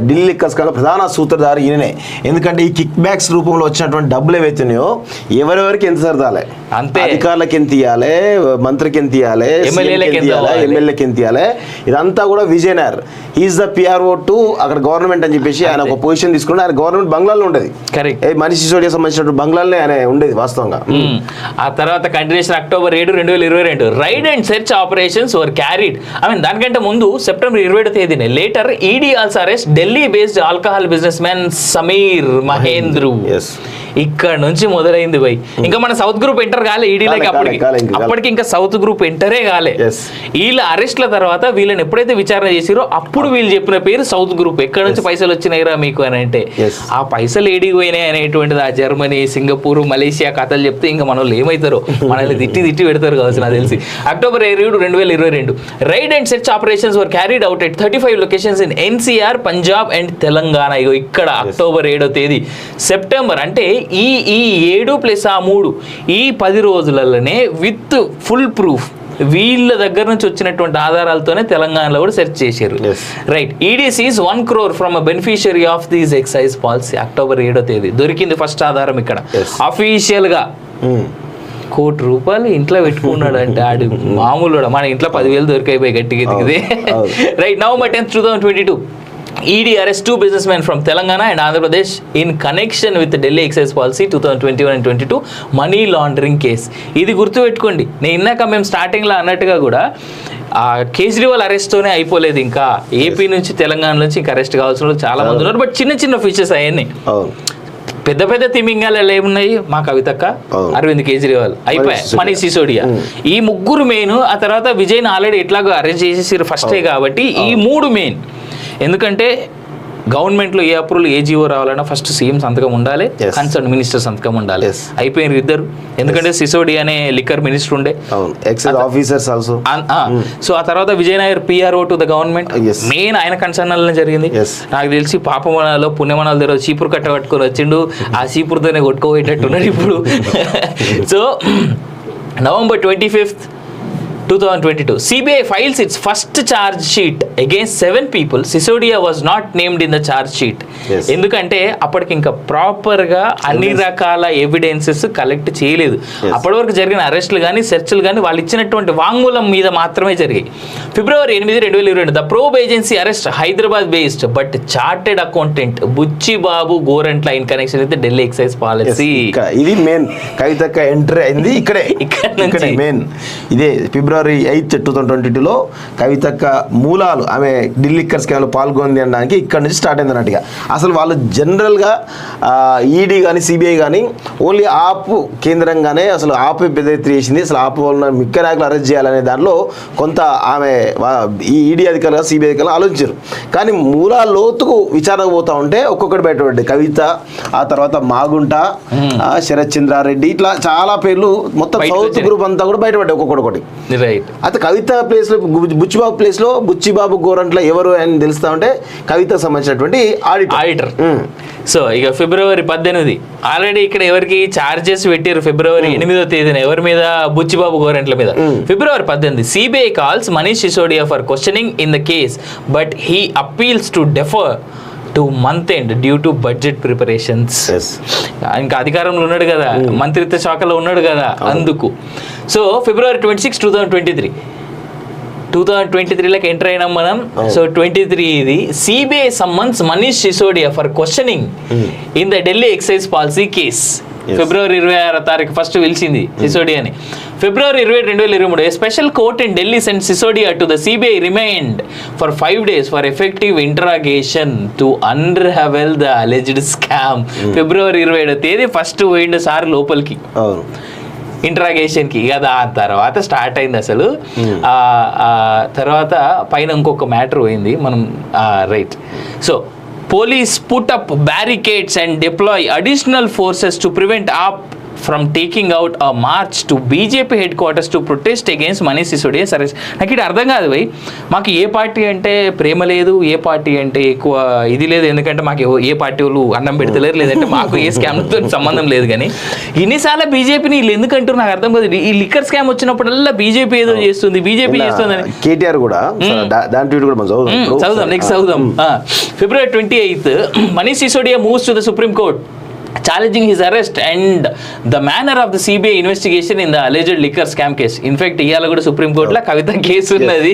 Delhi liquors కన్నా ప్రధాన సూత్రధారి ఈయననే. ఎందుకంటే ఈ కిక్ బ్యాక్స్ రూపంలో వచ్చినటువంటి డబ్బులు ఏవైతున్నాయో ఎవరెవరికి ఎంత సరదాలే, అంతే అధికారులకు ఎంత ఇవ్వాలి, మంత్రికి ఎంత ఇవ్వాలి, ఎమ్మెల్యేలకు ఎంత ఇవ్వాలి, ఇదంతా కూడా Vijay Nair. He is the PRO to అక్కడ గవర్నమెంట్ అని చెప్పేసి ఆయన ఒక పొజిషన్ తీసుకుని ఆయన గవర్నమెంట్ బంగ్లాలో ఉండేది. కరెక్ట్. మనిషి సిసోడియా సంబంధించిన బంగ్లాలనే ఆయన ఉండేది వాస్తవంగా. ఆ తర్వాత continuation October 7, 2022 raid and search operations were carried. దానికంటే ముందు September 27వ తేదీనే later ED also arrest Delhi based alcohol businessman Sameer Mahendru. ఇక్కడ నుంచి మొదలైంది భయ్. ఇంకా మన సౌత్ గ్రూప్ ఎంటర్ కాలే ఈడీలోకి, అప్పటికి ఇంకా సౌత్ గ్రూప్ ఎంటరే కాలే. వీళ్ళ అరెస్ట్ల తర్వాత వీళ్ళని ఎప్పుడైతే విచారణ చేసిరో అప్పుడు వీళ్ళు చెప్పిన పేరు సౌత్ గ్రూప్. ఎక్కడ నుంచి పైసలు వచ్చినాయిరా మీకు అని అంటే, ఆ పైసలు ఏడికి పోయినాయి అనేటువంటిది ఆ జర్మనీ, సింగపూర్, మలేషియా కథలు చెప్తే ఇంకా మన వాళ్ళు ఏమవుతారో, మనల్ని తిట్టి పెడతారు కావచ్చు నాకు తెలిసి. October 7, 2022 raid and search operations were carried out at 35 locations in NCR, Punjab and Telangana. ఇగో ఇక్కడ October 7వ తేదీ. సెప్టెంబర్ అంటే ఈ 7 + 3 ఈ 10 రోజులలోనే విత్ ఫుల్ ప్రూఫ్ వీళ్ళ దగ్గర నుంచి వచ్చినటువంటి ఆధారాలతోనే తెలంగాణలో కూడా సెర్చ్ చేశారు. Right. ED seize 1 crore from a beneficiary of these excise policy. October 7వ తేదీ దొరికింది ఫస్ట్ ఆధారం ఇక్కడ. అఫీషియల్ గా ₹1 కోటి ఇంట్లో పెట్టుకున్నాడు అంటే ఆడు మామూలు. మన ఇంట్లో 10,000 దొరికైపోయి గట్టిగా ఎదిగితే. Right. November 10th, 2022 ED arrests 2 businessmen from Telangana and Andhra Pradesh in connection with the Delhi excise policy 2021 and 22 money laundering case. ఇది గుర్తుపెట్టుకోండి. నేను ఇందాక మేము స్టార్టింగ్లో అన్నట్టుగా కూడా కేజ్రీవాల్ అరెస్ట్తోనే అయిపోలేదు. ఇంకా ఏపీ నుంచి తెలంగాణ నుంచి ఇంకా అరెస్ట్ కావాల్సిన వాళ్ళు చాలా మంది ఉన్నారు. బట్ చిన్న ఫీచర్స్ అవన్నీ. పెద్ద తిమింగాలు ఏమున్నాయి? మా కవితక్క, అరవింద్ కేజ్రీవాల్, అయిపోయాయి. మనీష్ సిసోడియా, ఈ ముగ్గురు మెయిన్. ఆ తర్వాత విజయ్ని ఆల్రెడీ ఎట్లాగో అరెస్ట్ చేసేసారు ఫస్టే కాబట్టి ఈ 3 మెయిన్. ఎందుకంటే గవర్నమెంట్లో ఏ అప్రూవల్ ఏ జీవో రావాలన్నా ఫస్ట్ సీఎం సంతకం ఉండాలి, కన్సర్న్ మినిస్టర్ సంతకం ఉండాలి. అయిపోయినారు ఇద్దరు. ఎందుకంటే సిసోడియా అనే లిక్కర్ మినిస్టర్ ఉండే, ఆఫీసర్స్ ఆల్సో. సో ఆ తర్వాత Vijay Nair PRO to the government, main ఆయన కన్సర్న్ వల్లనే జరిగింది. నాకు తెలిసి పాపమనాలో పుణ్యమనాలు దగ్గర చీపురు కట్ట కట్టుకొని వచ్చిండు, ఆ చీపురుతోనే కొట్టుకోబోయేటట్టున్నాడు ఇప్పుడు. So November 25th, 2022 CBI files its first charge sheet against 7 people. Sisodia was not named in the charge sheet. ఎందుకంటే అప్పటికి ఇంకా ప్రాపర్గా అన్ని రకాల ఎవిడెన్సెస్ కలెక్ట్ చేయలేదు. అప్పటి వరకు జరిగిన అరెస్టులు కానీ సెర్చ్లు కానీ వాళ్ళు ఇచ్చినటువంటి వాంగ్మూలం మీద మాత్రమే జరిగాయి. February 8, 2022 the probe agency arrest Hyderabad based but chartered accountant Butchibabu Gorantla in connection with Delhi excise policy. ఇది మెయిన్ కవితక్క ఎంట్రీ అయింది ఇక్కడ మెయిన్ ఇదే. February 8, 2022 కవితక్క మూలాలు ఆమె ఢిల్లీ లిక్కర్ స్కామ్లో పాల్గొంది అనడానికి ఇక్కడ నుంచి స్టార్ట్ అయింది అన్నట్టుగా. అసలు వాళ్ళు జనరల్గా ఈడీ కానీ సిబిఐ కానీ ఓన్లీ ఆప్ కేంద్రంగానే అసలు ఆప్ బెదిరి చేసింది. అసలు ఆప్ వల్ల ముఖ్య నాయకులు అరెస్ట్ చేయాలనే దానిలో కొంత ఆమె ఈ ఈడీ అధికారులు సిబిఐ అధికారులు ఆలోచించారు. కానీ మూలాల లోతుకు విచారణ పోతా ఉంటే ఒక్కొక్కటి బయటపడ్డాయి. కవిత, ఆ తర్వాత మాగుంట, శరత్ చంద్రారెడ్డి, ఇట్లా చాలా పేర్లు మొత్తం సౌత్ గ్రూప్ అంతా కూడా బయటపడ్డాయి ఒక్కొక్కటి. అయితే కవిత ప్లేస్ లో బుచ్చిబాబు ప్లేస్ లో బుచ్చిబాబు గోరంట్ల ఎవరు అని తెలుస్తా ఉంటే కవితకు సంబంధించినటువంటి ఆడిటర్. సో ఇక February 18 ఆల్రెడీ ఇక్కడ ఎవరికి చార్జెస్ పెట్టారు. February 8వ తేదీన ఎవరి మీద? బుచ్చిబాబు గోరంట్ల మీద. February 18 CBI calls Manish Sisodia for questioning in the case but he appeals to differ to month end due to budget preparations. ఇంకా అధికారంలో ఉన్నాడు కదా, మంత్రిత్వ శాఖలో ఉన్నాడు కదా అందుకు. సో February 26, 2023 ఎంటర్ అయినాం మనం. సో 23 ఇది CBI summons Manish Sisodia for questioning in the Delhi excise policy case. February 26 first పిలిచింది సిసోడియాని. February 20, 2023 a special court in Delhi sent Sisodia to the CBI remand for 5 days for effective interrogation to unravel the alleged scam. February 27 తేదీ first పోయిండు sir లోపలికి ఇంట్రాగేషన్కి. ఇక దాని తర్వాత start అయింది అసలు. తర్వాత పైన ఇంకొక మ్యాటర్ పోయింది మనం. Right. So police put up barricades and deploy additional forces to prevent AAP from taking out a march to BJP headquarters to protest against Manish Sisodia's arrest. నాకు ఇది అర్థం కాదు భయ్. మాకు ఏ పార్టీ అంటే ప్రేమ లేదు, ఏ పార్టీ అంటే ఎక్కువ ఇది లేదు. ఎందుకంటే మాకు ఏ పార్టీ వాళ్ళు అన్నం పెడతలేరు, లేదంటే మాకు ఏ స్కామ్తో సంబంధం లేదు. కానీ ఇన్నిసార్లు బీజేపీని వీళ్ళు ఎందుకంటారు నాకు అర్థం కాదు. ఈ లిక్కర్ స్కామ్ వచ్చినప్పుడల్లా బీజేపీ ఏదో చేస్తుంది, బీజేపీ చేస్తుంది అని. కేటీఆర్ కూడా చదువుదాం, నెక్స్ట్ చదువుదాం. February 28 Manish Sisodia moves to the supreme court challenging his arrest and the manner of the CBI investigation in the alleged liquor scam case. In fact ఇవాళ కూడా సుప్రీంకోర్టులో కవిత కేసు ఉన్నది,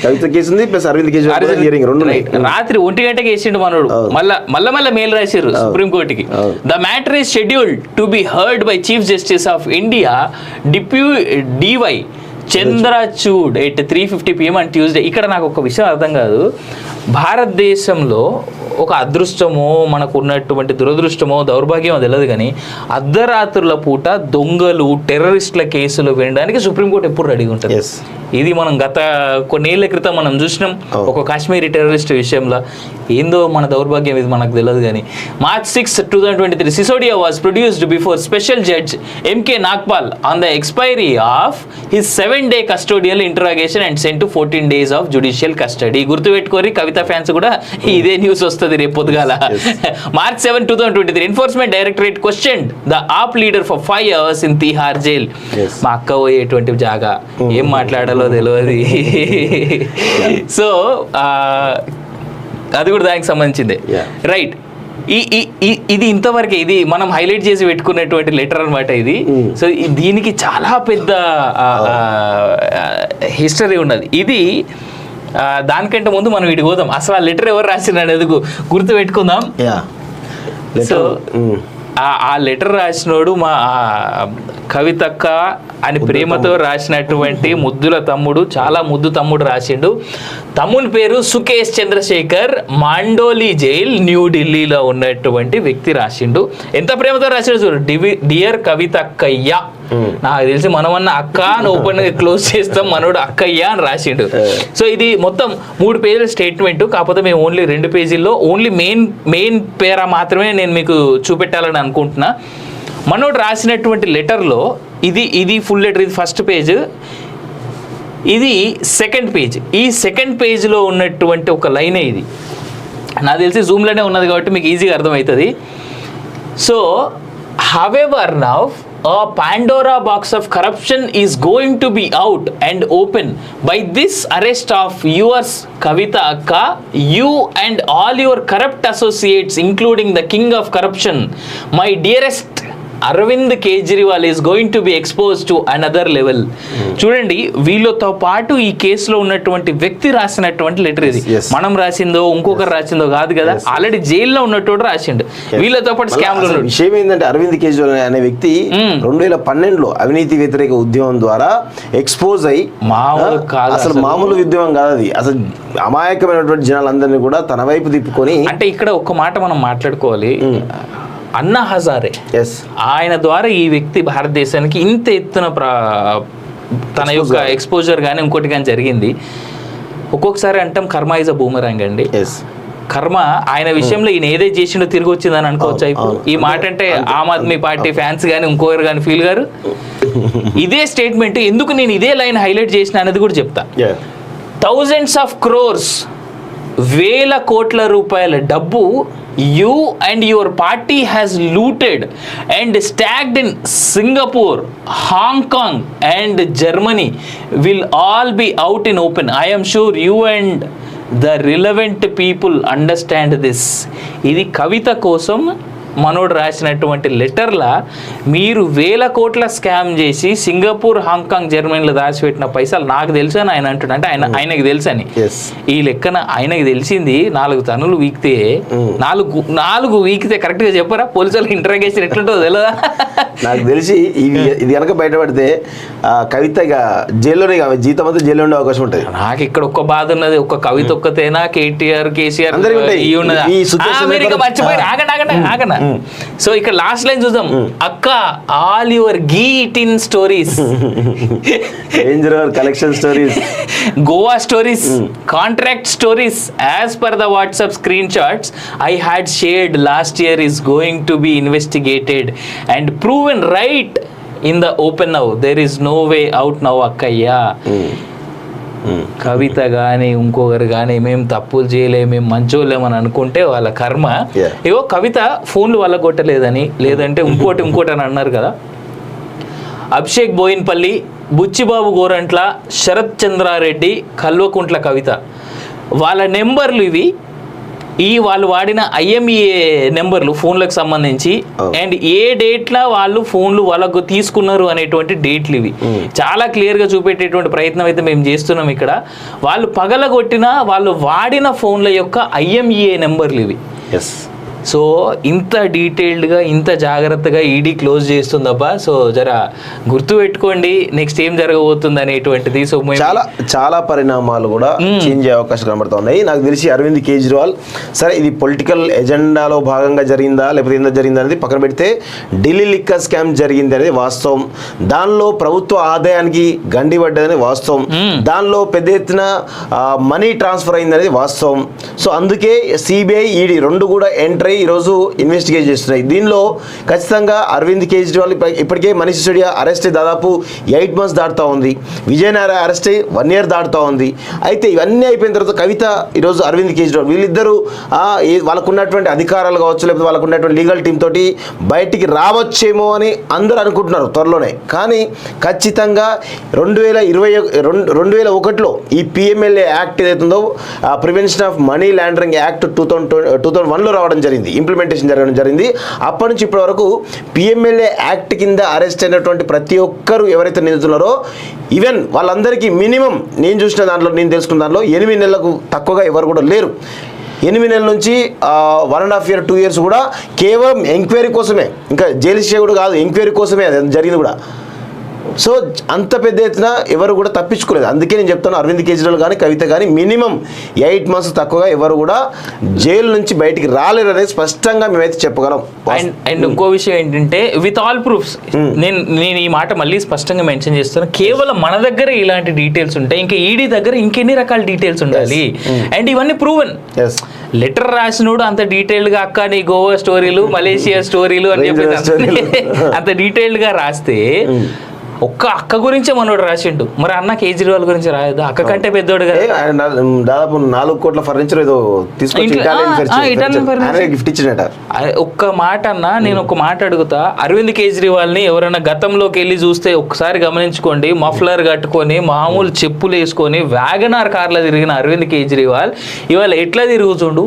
కవిత కేసు ఉంది ప్లస్ అరవింద్ కేజ్రీవాల్ హియరింగ్ రెండు ఉన్నాయి. రాత్రి 1 గంటకి వేసిండు మనోడు, మళ్ళా మెయిల్ రాశారు సుప్రీంకోర్టుకి. The matter is scheduled to be heard by chief justice of India D Y Chandrachud at 3:50 PM on Tuesday. ఇక్కడ నాకు ఒక విషయం అర్థం కాదు, భారతదేశంలో ఒక అదృష్టమో మనకు ఉన్నటువంటి దురదృష్టమో దౌర్భాగ్యమో తెలియదు కానీ అర్ధరాత్రుల పూట దొంగలు టెర్రరిస్టుల కేసులు వినడానికి సుప్రీంకోర్టు ఎప్పుడు రెడీగా ఉంటుంది. ఇది మనం గత కొన్నేళ్ల క్రితం మనం చూసినాం ఒక కాశ్మీరీ టెర్రరిస్ట్ విషయంలో. ఏందో మన దౌర్భాగ్యం ఇది మనకు తెలియదు కానీ March 6, 2023 Sisodia was produced before special judge MK Nagpal on the expiry of his 7-day custodial interrogation and sent to 14 days of judicial custody. గుర్తుపెట్టుకోరి కవిత ఫ్యాన్స్ కూడా ఇదే న్యూస్ వస్తుంది రేపు పొద్దుగాల. March 7, 2023 enforcement directorate questioned the AAP leader for 5 hours in Tihar jail. మా అక్క పోయేటువంటి జాగా ఏం మాట్లాడాలో తెలియదు. సో అది కూడా దానికి సంబంధించింది, రైట్. ఇది ఇంతవరకే, ఇది మనం హైలైట్ చేసి పెట్టుకున్నటువంటి లెటర్ అనమాట ఇది. సో దీనికి చాలా పెద్ద హిస్టరీ ఉన్నది. ఇది దానికంటే ముందు మనం వీడికి పోదాం, అసలు ఆ లెటర్ ఎవరు రాసిన అనేది గుర్తు పెట్టుకుందాం. సో ఆ లెటర్ రాసినోడు మా కవితక్క అని ప్రేమతో రాసినటువంటి ముద్దుల తమ్ముడు, చాలా ముద్దు తమ్ముడు రాసిండు. తమ్ముని పేరు సుకేష్ చంద్రశేఖర్, మాండోలి జైల్ న్యూఢిల్లీలో ఉన్నటువంటి వ్యక్తి రాసిండు. ఎంత ప్రేమతో రాసిండు చూడు, డియర్ కవితక్కయ్య. నాకు తెలిసి మనమన్న అక్క అని ఓపెన్ క్లోజ్ చేస్తాం, మనోడు అక్కయ్య అని రాసిండు. సో ఇది మొత్తం 3 పేజీల స్టేట్మెంట్, కాకపోతే మేము ఓన్లీ 2 పేజీల్లో ఓన్లీ మెయిన్ పేరా మాత్రమే నేను మీకు చూపెట్టాలని అనుకుంటున్నా. మనోడు రాసినటువంటి లెటర్లో ఇది ఫుల్ లెటర్, ఇది ఫస్ట్ పేజ్, ఇది సెకండ్ పేజ్. ఈ సెకండ్ పేజ్లో ఉన్నటువంటి ఒక లైనే ఇది. నాకు తెలిసి జూమ్లోనే ఉన్నది కాబట్టి మీకు ఈజీగా అర్థమవుతుంది. So however now a Pandora box of corruption is going to be out and open by this arrest of yours, Kavita Akka, you and all your corrupt associates, including the king of corruption, my dearest Arvind Kejriwal is going to be expose to another level. చూడండి, వీళ్ళతో పాటు ఈ కేసులో ఉన్నటువంటి వ్యక్తి రాసినటువంటి letter ఇది. మనం రాసిందో ఇంకొకరు రాసిందో కాదు కదా, ఆల్రెడీ జైల్లో ఉన్నట్టు రాసిండు. వీళ్ళతో పాటు స్కామ్ లో విషయం ఏంటంటే అరవింద్ కేజ్రీవాల్ అనే వ్యక్తి 2012లో అవినీతి వ్యతిరేక ఉద్యమం ద్వారా ఎక్స్పోజ్ అయ్యి, అసలు మామూలు ఉద్యమం కాదు అది, అసలు అమాయకమైనటువంటి జనాలందరినీ కూడా తన వైపు తిప్పుకొని. అంటే ఇక్కడ ఒక్క మాట మనం మాట్లాడుకోవాలి, అన్నా హజారే ఆయన ద్వారా ఈ వ్యక్తి భారతదేశానికి ఇంత ఎత్తున తన యొక్క ఎక్స్పోజర్ కానీ ఇంకోటి కానీ జరిగింది. ఒక్కొక్కసారి అంటాం కర్మ ఈజ్ అ బూమరాంగ్ అండి. కర్మ ఆయన విషయంలో ఈయన ఏదైతే చేసిండో తిరిగి వచ్చిందని అనుకోవచ్చా ఇప్పుడు? ఈ మాట అంటే ఆమ్ ఆద్మీ పార్టీ ఫ్యాన్స్ కానీ ఇంకొకరు కానీ ఫీల్ గారు ఇదే స్టేట్మెంట్. ఎందుకు నేను ఇదే లైన్ హైలైట్ చేసిన అనేది కూడా చెప్తా. థౌజండ్స్ ఆఫ్ క్రోర్స్, 1,000 కోట్ల రూపాయల డబ్బు you and your party has looted and stacked in Singapore, Hong Kong and Germany will all be out in open. I am sure you and the relevant people understand this. ఇది కవిత కోసం మనోడు రాసినటువంటి లెటర్లా మీరు 1,000 కోట్ల scam చేసి Singapore, Hong Kong, జర్మనీలో దాచిపెట్టిన పైసలు నాకు తెలుసు అని ఆయన అంటున్నా. అంటే ఆయనకి తెలుసని ఈ లెక్కన ఆయనకి తెలిసింది 4 టన్నులు వీక్తే, 4 వీక్తే కరెక్ట్ గా చెప్పారా? పోలీసులకు ఇంటరాగేషన్ ఎట్లుంటుందో తెలియదా? నాకు తెలిసి ఇది కనుక బయటపడితే కవిత జైల్లోనే జీతం అంతా జైల్లో ఉండే అవకాశం ఉంటుంది. నాకు ఇక్కడ ఒక్క బాధ ఉన్నది, ఒక్క కవిత ఒక్కతేనా, KTR, KCR మర్చిపోయి ఆగండి. సో ఇక్కడ లాస్ట్ లైన్ చూద్దాం. అక్క, all your ghee in stories, collection stories, Goa stories, contract stories as per the WhatsApp screen shots I had shared last year is going to be investigated and proven right in the open now. There is no way out now, అక్కయ్యా. కవిత కానీ ఇంకొకరు కానీ మేము తప్పులు చేయలేము, మేము మంచోళ్ళేమని అనుకుంటే వాళ్ళ కర్మ. ఇగో కవిత ఫోన్లు వాళ్ళ కొట్టలేదని, లేదంటే ఇంకోటి అని అన్నారు కదా. అభిషేక్ బోయిన్పల్లి, బుచ్చిబాబు గోరంట్ల, శరత్ చంద్రారెడ్డి, కల్వకుంట్ల కవిత, వాళ్ళ నెంబర్లు ఇవి. ఈ వాళ్ళు వాడిన IMEI నెంబర్లు ఫోన్లకు సంబంధించి అండ్ ఏ డేట్లా వాళ్ళు ఫోన్లు వాళ్ళకు తీసుకున్నారు అనేటువంటి డేట్లు ఇవి చాలా క్లియర్గా చూపెట్టేటువంటి ప్రయత్నం అయితే మేము చేస్తున్నాం ఇక్కడ. వాళ్ళు పగలగొట్టిన వాళ్ళు వాడిన ఫోన్ల యొక్క IMEI నెంబర్లు ఇవి. ఎస్. సో ఇంత డీటెయిల్డ్గా ఇంత జాగ్రత్తగా ఈడీ క్లోజ్ చేస్తుందబ్బా. సో జర గుర్తుపెట్టుకోండి నెక్స్ట్ ఏం జరగబోతుంది అనేటువంటిది. సో చాలా చాలా పరిణామాలు కూడా చేంజ్ అయ్యే అవకాశాలు కనబడుతున్నాయి. నాకు తెలిసి అరవింద్ కేజ్రీవాల్ సరే ఇది పొలిటికల్ ఎజెండాలో భాగంగా జరిగిందా లేకపోతే ఏందో జరిగిందా అనేది పక్కన పెడితే ఢిల్లీ లిక్కర్ స్కామ్ జరిగింది అనేది వాస్తవం. దానిలో ప్రభుత్వ ఆదాయానికి గండి పడ్డదని వాస్తవం. దానిలో పెద్ద ఎత్తున మనీ ట్రాన్స్ఫర్ అయింది అనేది వాస్తవం. సో అందుకే CBI ED రెండు కూడా ఎంటర్ ఈరోజు ఇన్వెస్టిగేట్ చేస్తున్నాయి. దీనిలో ఖచ్చితంగా అరవింద్ కేజ్రీవాల్ ఇప్పటికే మనీష్ సిసోడియా అరెస్ట్ దాదాపు 8 months దాటుతూ ఉంది. విజయనగర అరెస్ట్ 1 year దాటుతూ ఉంది. అయితే ఇవన్నీ అయిపోయిన తర్వాత కవిత ఈరోజు అరవింద్ కేజ్రీవాల్ వీళ్ళిద్దరూ వాళ్ళకున్నటువంటి అధికారాలు కావచ్చు లేకపోతే వాళ్ళకున్నటువంటి లీగల్ టీమ్ తోటి బయటికి రావచ్చేమో అని అందరూ అనుకుంటున్నారు త్వరలోనే. కానీ ఖచ్చితంగా 2021లో ఈ PMLA యాక్ట్ ఏదైతుందో prevention of money laundering act 2001లో రావడం జరిగింది, ఇంప్లిమెంటేషన్ జరగడం జరిగింది. అప్పటి నుంచి ఇప్పటి వరకు PMLA యాక్ట్ కింద అరెస్ట్ అయినటువంటి ప్రతి ఒక్కరు ఎవరైతే నిందితున్నారో ఈవెన్ వాళ్ళందరికీ మినిమం నేను చూసిన దాంట్లో నేను తెలుసుకున్న దాంట్లో 8 నెలలకు తక్కువగా ఎవరు కూడా లేరు. 8 నెలల నుంచి 1.5 year 2 years కూడా కేవలం ఎంక్వైరీ కోసమే, ఇంకా జైలు శిక్ష కూడా కాదు, ఎంక్వైరీ కోసమే అది జరిగింది కూడా. సో అంత పెద్ద ఎత్తున ఎవరు కూడా తప్పించుకోలేదు. అందుకే నేను చెప్తాను అరవింద్ కేజ్రీవాల్ కానీ కవిత కానీ మినిమం 8 months తక్కువగా ఎవరు కూడా జైలు నుంచి బయటికి రాలేరు అనేది స్పష్టంగా మేమైతే చెప్పగలం. అండ్ ఇంకో విషయం ఏంటంటే విత్ ఆల్ ప్రూఫ్స్ నేను ఈ మాట మళ్ళీ స్పష్టంగా మెన్షన్ చేస్తాను. కేవలం మన దగ్గర ఇలాంటి డీటెయిల్స్ ఉంటాయి, ఇంకా ఈడీ దగ్గర ఇంకెన్ని రకాల డీటెయిల్స్ ఉండాలి. అండ్ ఇవన్నీ ప్రూవెన్. లెటర్ రాసినోడు అంత డీటెయిల్డ్గా అక్క నీ గోవా స్టోరీలు మలేషియా స్టోరీలు అని చెప్పి అంత డీటెయిల్డ్గా రాస్తే ఒక్క అక్క గురించే మనోడు రాసిండు, మరి అన్న కేజ్రీవాల్ గురించి రాయదు? అక్క కంటే పెద్దోడు కదా. దాదాపు 4 కోట్ల ఫర్నిచర్ ఏదో తీసుకొచ్చి గిఫ్ట్ ఇచ్చినట. ఒక్క మాట అన్న, నేను ఒక మాట అడుగుతా. అరవింద్ కేజ్రీవాల్ ని ఎవరైనా గతంలోకి వెళ్ళి చూస్తే ఒక్కసారి గమనించుకోండి, మఫ్లర్ కట్టుకొని మామూలు చెప్పులు వేసుకొని వ్యాగనార్ కార్లో తిరిగిన అరవింద్ కేజ్రీవాల్ ఇవాళ ఎట్లా తిరుగుతుండు?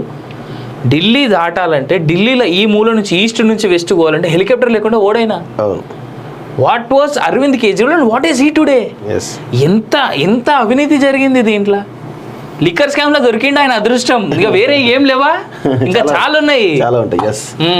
ఢిల్లీ దాటాలంటే ఢిల్లీలో ఈ మూల నుంచి ఈస్ట్ నుంచి వెస్ట్ పోవాలంటే హెలికాప్టర్ లేకుండా ఓడైనా. What was Arvind Kejriwal and what is he today? ఎంత అవినీతి జరిగింది దీంట్లో. లిక్కర్ స్కామ్ లో దొరికిండు ఆయన అదృష్టం, ఇంకా వేరే ఏం లేవా? ఇంకా చాలా ఉన్నాయి.